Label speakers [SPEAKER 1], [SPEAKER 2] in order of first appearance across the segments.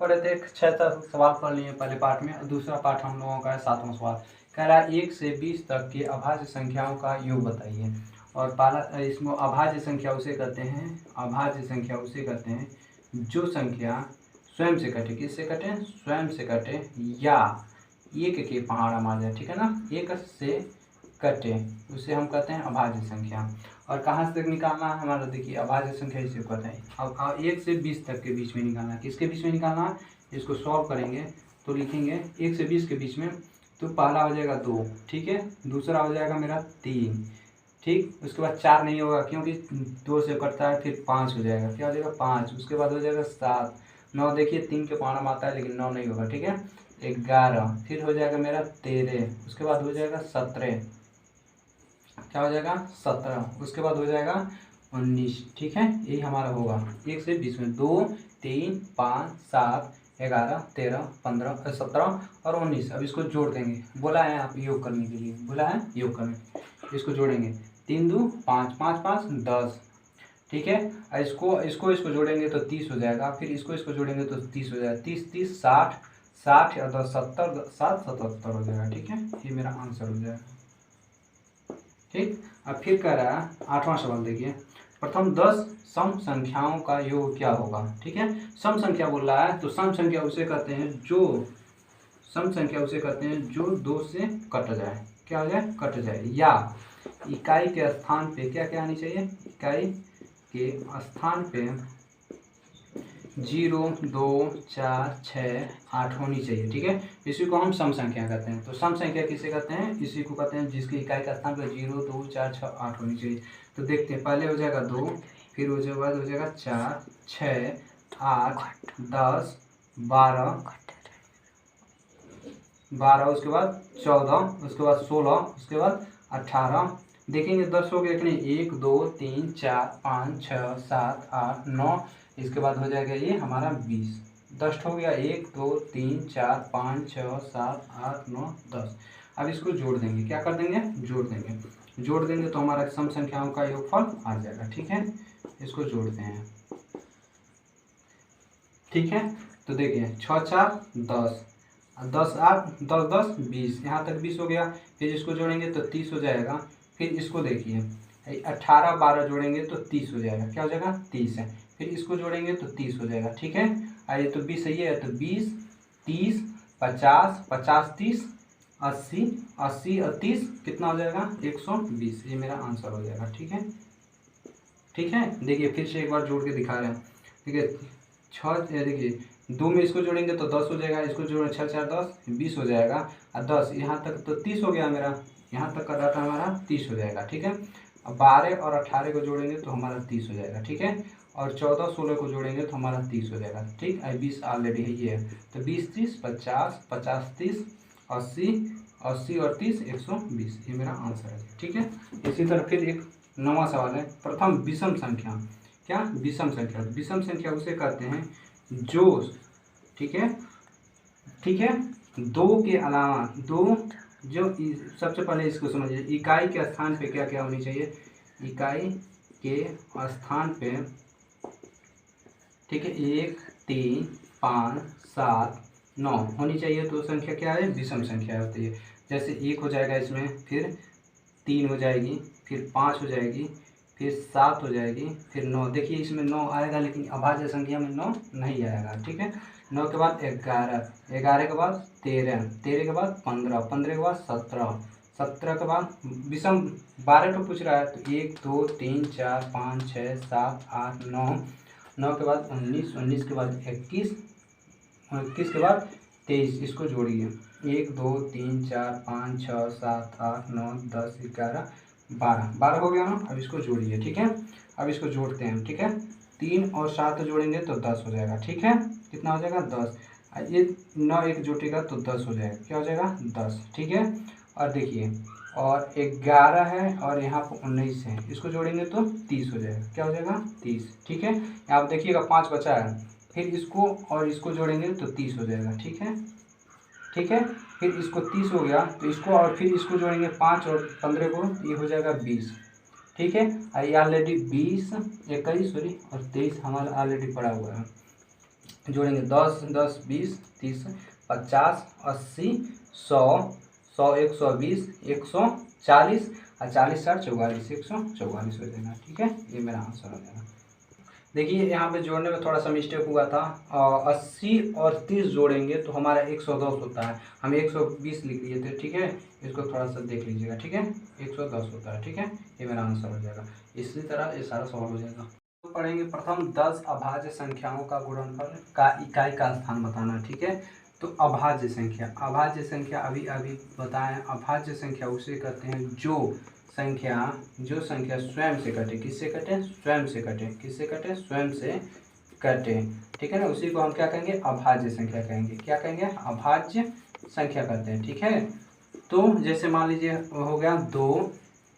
[SPEAKER 1] पढ़ रहे थे 6 सवाल पढ़ लिए पहले पार्ट में। दूसरा पार्ट हम लोगों का है 7वां सवाल। कह रहा है 1 से 20 तक के अभाज्य संख्याओं का योग बताइए। और पहला इसमें अभाज्य संख्या उसे कहते हैं, अभाज्य संख्या उसे कहते हैं जो संख्या स्वयं से कटे। किससे कटे? स्वयं से कटे या एक के पहाड़ा मार जाए, ठीक है ना, एक से कटे उसे हम कहते हैं अभाज्य संख्या। और कहाँ से तक निकालना है हमारा? देखिए अभाज्य संख्या इसे कहते हैं। अब 1 से 20 तक के बीच में निकालना है। किसके बीच में निकालना है? इसको सॉल्व करेंगे तो लिखेंगे 1 से 20 के बीच में, तो पहला हो जाएगा 2, ठीक है, दूसरा हो जाएगा मेरा 3, ठीक, उसके बाद 4 नहीं होगा क्योंकि 2 से कटता है, फिर 5 हो जाएगा, क्या हो जाएगा 5, उसके बाद हो जाएगा 7, 9, देखिए 3 के पहाड़ा आता है लेकिन 9 नहीं होगा, ठीक है, 11, फिर हो जाएगा मेरा 13, उसके बाद हो जाएगा 17, क्या हो जाएगा 17, उसके बाद हो जाएगा 19, ठीक है, यही हमारा होगा 1 से 20 में 2, 3, 5, 7, 11, 13, 15, 17 और 19। अब इसको जोड़ देंगे, बोला है आप योग करने के लिए, बोला है योग करने, इसको जोड़ेंगे 3 2 5, 5 5 10, ठीक है। इसको इसको इसको जोड़ेंगे तो 30 हो जाएगा, फिर इसको इसको जोड़ेंगे तो 30 हो जाएगा, 30 30 60, 60 या 10 70, 7 77 हो जाएगा, ठीक है, ये मेरा आंसर हो जाएगा, ठीक। अब फिर कह रहा है 8वां सवाल देखिए, प्रथम 10 सम संख्याओं का योग क्या होगा, ठीक है। सम संख्या बोल रहा है तो सम संख्या उसे कहते हैं जो, सम संख्या उसे कहते हैं जो 2 से कट जाए, क्या हो जाए? कट जाए, या इकाई के स्थान पे क्या क्या आनी चाहिए? इकाई के स्थान पे 0 2 4 6 8 होनी चाहिए, ठीक है, इसी को हम सम संख्या कहते हैं। तो सम संख्या किसे कहते हैं? इसी को कहते हैं जिसकी इकाई का स्थान पर 0 2 4 6 8 होनी चाहिए। तो देखते हैं, पहले हो जाएगा 2, फिर उसके बाद हो जाएगा 4 6 8 10 12 12, उसके बाद 14, उसके बाद 16, उसके बाद 18, देखेंगे 10 हो गया कि नहीं, 1 2 3 4 5 6 7 8 9, इसके बाद हो जाएगा ये हमारा 20, 10 हो गया, 1 2 3 4 5 6 7 8 9 10। अब इसको जोड़ देंगे, क्या कर देंगे? जोड़ देंगे, जोड़ देंगे तो हमारा सम संख्याओं का योगफल आ जाएगा, ठीक है, इसको जोड़ते हैं, ठीक है। तो देखिए 6 4 10, 10 8 10 10 20, यहाँ तक 20 हो गया, फिर इसको जोड़ेंगे तो 30 हो जाएगा, फिर इसको देखिए 18 12 जोड़ेंगे तो 30 हो जाएगा, क्या हो जाएगा 30 है, फिर इसको जोड़ेंगे तो 30 हो जाएगा, ठीक है। आइए तो 20 सही है, तो 20 30 50 50 30 80 80 और 30 कितना हो जाएगा? 120, ये मेरा आंसर हो जाएगा, ठीक है, ठीक है। देखिए फिर से एक बार जोड़ के दिखा रहे हैं, देखिए 6, देखिए 2 में इसको जोड़ेंगे तो 10 हो जाएगा, इसको जोड़ें 6 4 10 20 हो जाएगा, और 10 यहाँ तक तो 30 हो गया मेरा, यहाँ तक का डाटा हमारा 30 हो जाएगा, ठीक है। अब 12 और 18 को जोड़ेंगे तो हमारा 30 हो जाएगा, ठीक है, और 14 16 को जोड़ेंगे तो हमारा 30 हो जाएगा, ठीक है, 20 ऑलरेडी है ये है, तो 20 30 50 50 30 80 80 और 30 120, ये मेरा आंसर है, ठीक है। इसी तरह फिर एक 9वां सवाल है, प्रथम विषम संख्या, क्या? विषम संख्या, विषम संख्या उसे कहते हैं जो, ठीक है, ठीक है, 2 के अलावा 2 जो सबसे पहले इसको समझिए, इकाई के स्थान पे क्या क्या होनी चाहिए? इकाई के स्थान पे, ठीक है, 1 3 5 7 9 होनी चाहिए, तो संख्या क्या है? विषम संख्या होती है। जैसे 1 हो जाएगा इसमें, फिर 3 हो जाएगी, फिर 5 हो जाएगी, फिर 7 हो जाएगी, फिर 9, देखिए इसमें 9 आएगा लेकिन अभाज्य संख्या में 9 नहीं आएगा, ठीक है। 9 के बाद 11, 11 के बाद 13, 13 के बाद 15, 15 के बाद 17, 17 के बाद विषम 12 पे पूछ रहा है, तो 1 2 3 4 5 6 7 8 9, 9 के बाद 19, 19 के बाद 21, 21 के बाद 23, इसको जोड़िए 1 2 3 4 5 6 7 8 9 10 11 12, 12 हो गया ना। अब इसको जोड़िए, ठीक है, अब इसको जोड़ते हैं, ठीक है, 3 और 7 जोड़ेंगे तो 10 हो जाएगा, ठीक है, कितना हो जाएगा 10, ये 9 एक जुटेगा तो 10 हो जाएगा, क्या हो जाएगा 10, ठीक है। और देखिए और 11 है और यहाँ पर 19 है, इसको जोड़ेंगे तो 30 हो जाएगा, क्या हो जाएगा 30, ठीक है। आप देखिएगा 5 बचा है, फिर इसको और इसको जोड़ेंगे तो 30 हो जाएगा, ठीक है, ठीक है, फिर इसको 30 हो गया तो इसको और फिर इसको जोड़ेंगे 5 और 15 को, ये हो जाएगा 20, ठीक है। ये ऑलरेडी 20 21 सॉरी और 23 हमारा ऑलरेडी पड़ा हुआ है, जोड़ेंगे 10 10 20 30 50 80 100 100 120 140 और 40 60 44 144 हो जाएगा। ठीक है, ये मेरा आंसर हो जाएगा। देखिए यहाँ पे जोड़ने में थोड़ा सा मिस्टेक हुआ था। 80 और 30 जोड़ेंगे तो हमारा 110 होता है, हम 120 लिख लिए थे। ठीक है, इसको थोड़ा सा देख लीजिएगा। ठीक है, 110 होता है। ठीक है, ये मेरा आंसर हो जाएगा। इसी तरह ये सारा सवाल हो जाएगा। तो पढ़ेंगे प्रथम 10 अभाज्य संख्याओं का गुणनफल का इकाई का स्थान बताना। ठीक है, तो अभाज्य संख्या, अभाज्य संख्या अभी अभी बताएं, अभाज्य संख्या उसे कहते हैं जो संख्या स्वयं से कटे। किससे कटे? स्वयं से कटे। किससे कटे? स्वयं से कटे। ठीक है ना, उसी को हम क्या कहेंगे? अभाज्य संख्या कहेंगे। क्या कहेंगे? अभाज्य संख्या कहते हैं। ठीक है, तो जैसे मान लीजिए हो गया 2,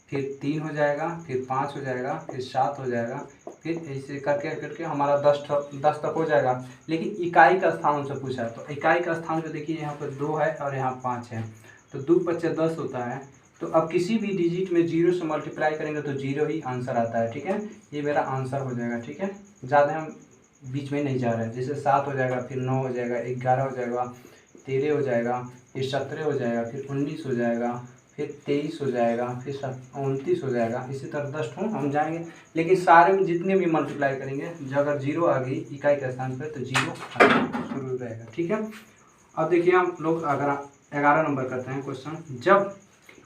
[SPEAKER 1] फिर 3 हो जाएगा, फिर 5 हो जाएगा, फिर 7 हो जाएगा, फिर ऐसे करके करके हमारा 10 तक हो जाएगा। लेकिन इकाई का स्थान उनसे पूछा है, तो इकाई का स्थान जो देखिए यहाँ पर 2 है और यहाँ 5 है, तो 2 × 5 = 10 होता है। तो अब किसी भी डिजिट में 0 से मल्टीप्लाई करेंगे तो 0 ही आंसर आता है। ठीक है, ये मेरा आंसर हो जाएगा। ठीक है, ज़्यादा हम बीच में नहीं जा रहे हैं। जैसे 7 हो जाएगा, फिर 9 हो जाएगा, 11 हो जाएगा, 13 हो जाएगा, फिर 17 हो जाएगा, फिर 19 हो जाएगा, फिर 23 हो जाएगा, फिर 29 हो जाएगा। इसी तरह 10 हम जाएंगे, लेकिन सारे में जितने भी मल्टीप्लाई करेंगे, जब अगर 0 आ गई इकाई के स्थान पर तो 0 शुरू रहेगा। ठीक है, अब देखिए हम लोग अगर 11 नंबर करते हैं क्वेश्चन। जब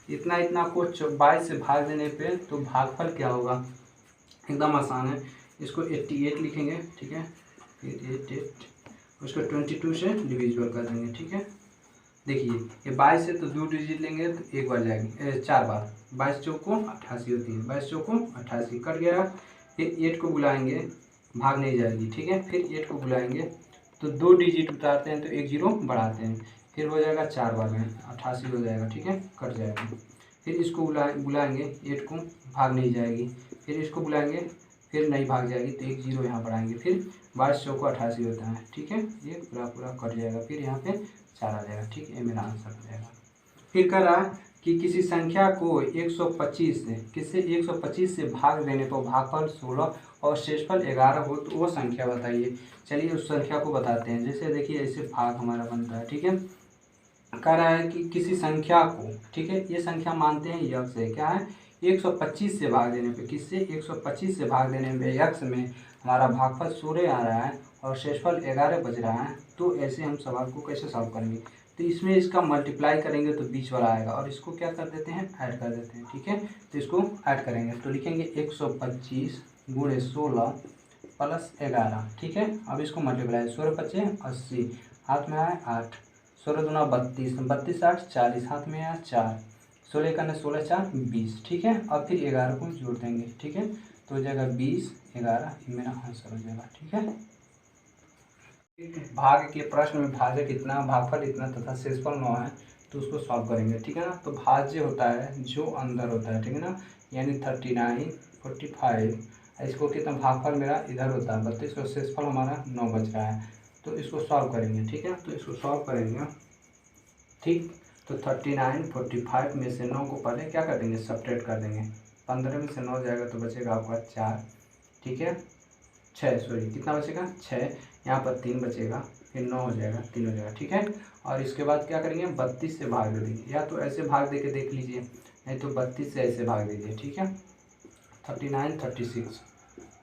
[SPEAKER 1] इतना इतना को 22 से भाग देने पे तो भागफल क्या होगा? एकदम आसान है, इसको 88 लिखेंगे। ठीक है, फिर 88 उसको 22 से डिविजिबल कर देंगे। ठीक है, देखिए ये 22 है तो 2 डिजिट लेंगे तो एक बार जाएगी, 4 बार। 22 चौको 88 होती है, 22 चौको 88 कट गया। फिर 8 को बुलाएंगे, भाग नहीं जाएगी। ठीक है, फिर 8 को बुलाएंगे तो 2 डिजिट उतारते हैं तो 1 0 बढ़ाते हैं, फिर हो जाएगा 4 बार में 88 हो जाएगा। ठीक है, कट जाएगा। फिर इसको बुलाएंगे 8 को, भाग नहीं जाएगी। फिर इसको बुलाएंगे, फिर नहीं भाग जाएगी तो 1 0 यहाँ बढ़ाएंगे, फिर 22 चौको 88 होता है। ठीक है, ये पूरा पूरा कट जाएगा, फिर यहाँ पे 4 आ जाएगा। ठीक है, ये मेरा आंसर हो जाएगा। फिर कह रहा है कि किसी संख्या को 125 से भाग देने पर भागफल 16 और शेषफल 11 हो तो वो संख्या बताइए। चलिए उस संख्या को बताते हैं। जैसे देखिए ऐसे भाग हमारा बनता है। ठीक है, कह रहा है कि किसी संख्या को, ठीक है, ये संख्या मानते हैं यक्ष है। क्या है? 125 से भाग देने पे, किससे? 125 से भाग देने पे यक्ष में हमारा भागफल 16 आ रहा है और शेषफल 11 बच रहा है। तो ऐसे हम सवाल को कैसे सॉल्व करेंगे? तो इसमें इसका मल्टीप्लाई करेंगे तो बीच वाला आएगा और इसको क्या कर देते हैं? ऐड कर देते हैं। ठीक है, तो इसको ऐड करेंगे तो लिखेंगे 125 × 16 + 11। ठीक है, अब इसको मल्टीप्लाई, 16 × 5 = 80, हाथ में आए 8, 16 दूना 32, 32 8 40, हाथ में आया 4, 16 × 16 4 20। ठीक है, अब फिर 11 को जोड़ देंगे। ठीक है, तो हो जाएगा 20 11, ये मेरा आंसर हो जाएगा। ठीक है, भाग के प्रश्न में भाजक इतना, भागफल इतना तथा शेषफल 9 है तो उसको सॉल्व करेंगे। ठीक है ना, तो भाज्य होता है जो अंदर होता है। ठीक है ना, यानी 39 45, इसको कितना भागफल मेरा इधर होता है 32 और शेषफल हमारा 9 बच रहा है, तो इसको सॉल्व करेंगे। ठीक है, तो इसको सॉल्व करेंगे। ठीक, तो 39 45 में से 9 को पहले क्या कर देंगे? सब्ट्रैक्ट कर देंगे। 15 में से 9 जाएगा तो बचेगा आपका 4। ठीक है, 6, सॉरी कितना बचेगा? 6, यहाँ पर 3 बचेगा, फिर 9 हो जाएगा, 3 हो जाएगा। ठीक है, और इसके बाद क्या करेंगे? 32 से भाग दे देंगे, या तो ऐसे भाग दे के देख लीजिए, नहीं तो 32 से ऐसे भाग दीजिए। ठीक है, 39 36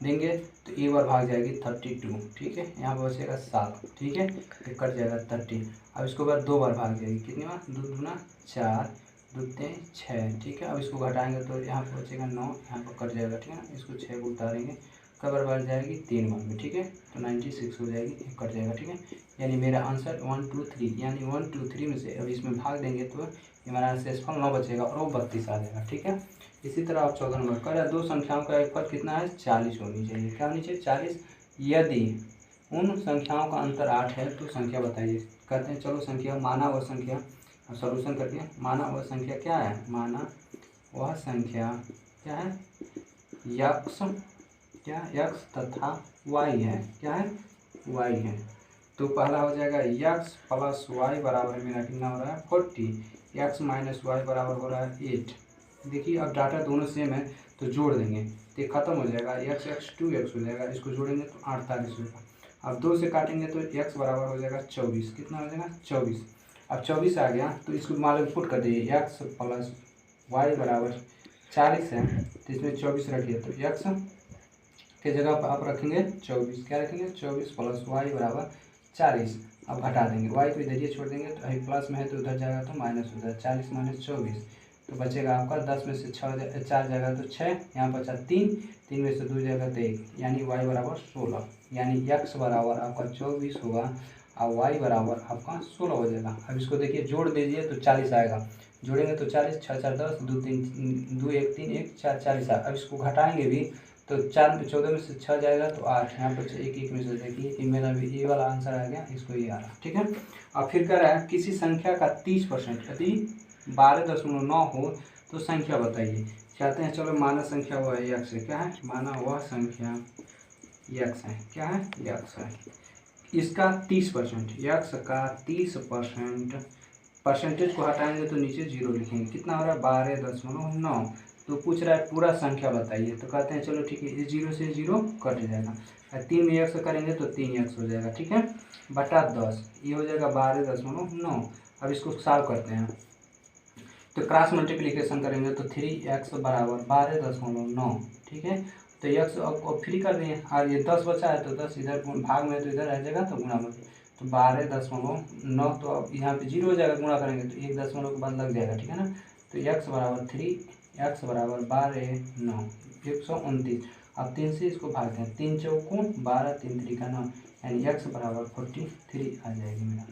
[SPEAKER 1] देंगे तो एक बार भाग जाएगी 32। ठीक है, यहाँ पर बचेगा 7। ठीक है, फिर कट जाएगा 30। अब इसके बाद 2 बार भाग जाएगी, कितनी बार? 2 दूना 4, 2 3 6। ठीक है, अब इसको घटाएंगे तो यहाँ पर बचेगा 9, यहाँ पर कट जाएगा। ठीक है ना, इसको 6 को उतारेंगे, कबर बढ़ जाएगी 3 बार में। ठीक है, तो 96 हो जाएगी, कट जाएगा। ठीक है, यानी मेरा आंसर 1 2 3, यानी 1 2 3 में से अब इसमें भाग देंगे तो ये हमारा शेषफल 9 बचेगा और वो 32 आ जाएगा। ठीक है, इसी तरह आप 14 नंबर कर रहे, दो संख्याओं का एक पर कितना है? 40 होनी चाहिए। क्या होनी चाहिए? 40। यदि उन संख्याओं का अंतर 8 है तो संख्या बताइए। कहते हैं चलो संख्या, माना वह संख्या, सॉल्यूशन करते हैं। माना वह संख्या क्या है? माना वह संख्या क्या है? यक्ष, क्या? यक्ष तथा वाई है। क्या है? वाई है। तो पहला हो जाएगा यक्स + वाई बराबर मेरा कितना हो रहा है? 40। यक्स - वाई बराबर हो रहा है 8। देखिए अब डाटा दोनों सेम है तो जोड़ देंगे तो ये खत्म हो जाएगा, x 2x हो जाएगा। इसको जोड़ेंगे तो 48 होगा। अब 2 से काटेंगे तो x बराबर हो जाएगा 24। कितना हो जाएगा 24। अब 24 आ गया तो इसको मान लो पुट कर दिए x प्लस वाई बराबर 40 है, तो इसमें 24 रखिए तो x के जगह पर आप रखेंगे 24। क्या रखेंगे 24 प्लस वाई बराबर 40। अब घटा देंगे y को इधर ही छोड़ देंगे तो अभी प्लस में है तो उधर जाएगा तो माइनस हो जाएगा। 40 माइनस 24 तो बचेगा आपका 10 में से 4 जाएगा तो 6, यहाँ बचा 3, 3 में से 2 जाएगा तो 1, यानी y बराबर 16। यानी x बराबर आपका 24 होगा और y बराबर आपका 16 हो जाएगा। अब इसको देखिए जोड़ दीजिए तो 40 आएगा। जोड़ेंगे तो 40, 6 4 10, 2 3 2 1 3 1 4 40 आएगा। अब इसको घटाएंगे भी तो 4 में 14 में से 6 जाएगा तो 8, यहाँ पर 1 1 में से देखिए कि मेरा भी ये वाला आंसर आ गया, इसको ये आ रहा। ठीक है। अब फिर कह रहा है किसी संख्या का 30% यदि 12.9 हो तो संख्या बताइए। चाहते हैं चलो माना संख्या वो है x है। क्या है माना वह संख्या x है। क्या है x है। इसका 30% x का 30% परसेंटेज को हटाएंगे तो नीचे 0 लिखेंगे। कितना हो रहा है 12.9। तो पूछ रहा है पूरा संख्या बताइए, तो कहते हैं चलो ठीक है, इस 0 से 0 कट जाएगा। 3 में x करेंगे तो 3x हो जाएगा। ठीक है, बटा 10 ये हो जाएगा 12.9। अब इसको सॉल्व करते हैं तो क्रॉस मल्टीप्लिकेशन करेंगे तो 3x बराबर 12.9। ठीक है, तो x अब फ्री कर दिए और ये 10 बचा है तो 10 इधर भाग में तो इधर रह जाएगा तो गुणा में तो 12.9। तो अब यहाँ पे 0 हो जाएगा, गुणा करेंगे तो 1 दशमलव के बाद लग जाएगा। ठीक है ना, तो x बराबर 3, x बराबर 12.9 129। अब 3 से इसको भागते हैं, 3 चौकों 12, 3 3 का 9, यानी x बराबर 43 आ जाएगी मेरा।